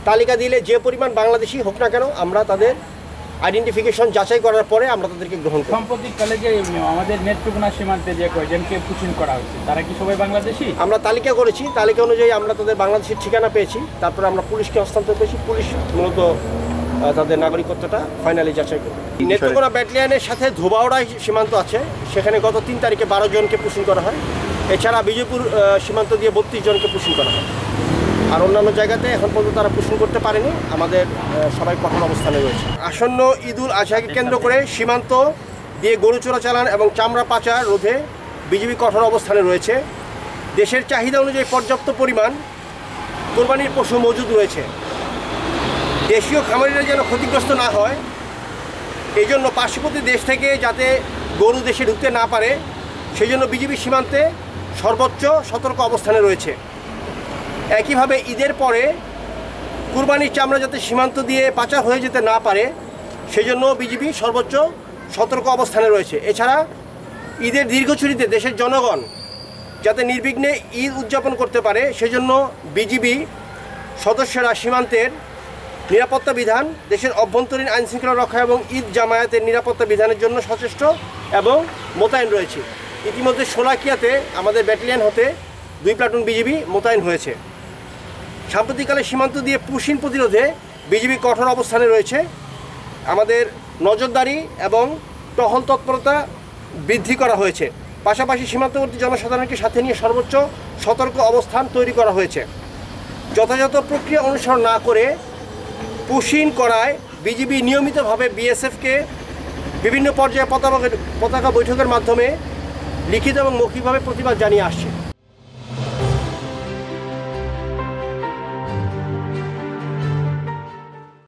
তালিকা দিলে যে পরিমাণ বাংলাদেশি হোক না কেন আমরা তাদের আইডেন্টিফিকেশন যাচাই করার পরে আমরা তাদেরকে গ্রহণ করি। সাম্প্রতিককালে যে আমাদের নেত্রকোনা সীমান্তে যে কয়জনকে পুশিং করা হয়েছে তারা কি সবাই বাংলাদেশি? আমরা তালিকা করেছি, তালিকা অনুযায়ী আমরা তাদের বাংলাদেশের ঠিকানা পেয়েছি, তারপরে আমরা পুলিশকে হস্তান্তর করেছি। পুলিশ মূলত তাদের নাগরিকত্বটা ফাইনালি যাচাই করবে। নেত্রকোনা ব্যাটালিয়নের সাথে ধোবাউড়া সীমান্ত আছে, সেখানে গত 3 তারিখে 12 জনকে পুশিং করা হয়। এছাড়া বিজয়পুর সীমান্ত দিয়ে 32 জনকে পুশিং করা হয়। আর অন্যান্য জায়গাতে এখন পর্যন্ত তারা পুশিং করতে পারেনি। আমাদের সবাই কঠোর অবস্থানে রয়েছে। আসন্ন ঈদুল আজহাকে কেন্দ্র করে সীমান্ত দিয়ে গরু চোরাচালান এবং চামড়া পাচার রোধে বিজিবি কঠোর অবস্থানে রয়েছে। দেশের চাহিদা অনুযায়ী পর্যাপ্ত পরিমাণ কোরবানির পশু মজুদ রয়েছে। দেশীয় খামারিরা যেন ক্ষতিগ্রস্ত না হয়, এই জন্য পার্শ্ববর্তী দেশ থেকে যাতে গরু দেশে ঢুকতে না পারে, সেই জন্য বিজিবি সীমান্তে সর্বোচ্চ সতর্ক অবস্থানে রয়েছে। একইভাবে ঈদের পরে কুরবানির চামড়া যাতে সীমান্ত দিয়ে পাচার হয়ে যেতে না পারে, সেই জন্য বিজিবি সর্বোচ্চ সতর্ক অবস্থানে রয়েছে। এছাড়া ঈদের দীর্ঘছুটিতে দেশের জনগণ যাতে নির্বিঘ্নে ঈদ উদযাপন করতে পারে, সেজন্য বিজিবি সদস্যরা সীমান্তের নিরাপত্তা বিধান, দেশের অভ্যন্তরীণ আইনশৃঙ্খলা রক্ষা এবং ঈদ জামায়াতের নিরাপত্তা বিধানের জন্য সচেষ্ট এবং মোতায়েন রয়েছে। ইতিমধ্যে শোলাকিয়াতে আমাদের ব্যাটালিয়ন হতে 2 প্লাটুন বিজিবি মোতায়েন হয়েছে। সাম্প্রতিককালে সীমান্ত দিয়ে পুশিং প্রতিরোধে বিজিবি কঠোর অবস্থানে রয়েছে। আমাদের নজরদারি এবং টহল তৎপরতা বৃদ্ধি করা হয়েছে। পাশাপাশি সীমান্তবর্তী জনসাধারণকে সাথে নিয়ে সর্বোচ্চ সতর্ক অবস্থান তৈরি করা হয়েছে। যথাযথ প্রক্রিয়া অনুসরণ না করে পুশিং করায় বিজিবি নিয়মিতভাবে বিএসএফকে বিভিন্ন পর্যায়ে পতাকা বৈঠকের মাধ্যমে লিখিত এবং মৌখিকভাবে প্রতিবাদ জানিয়ে আসছে।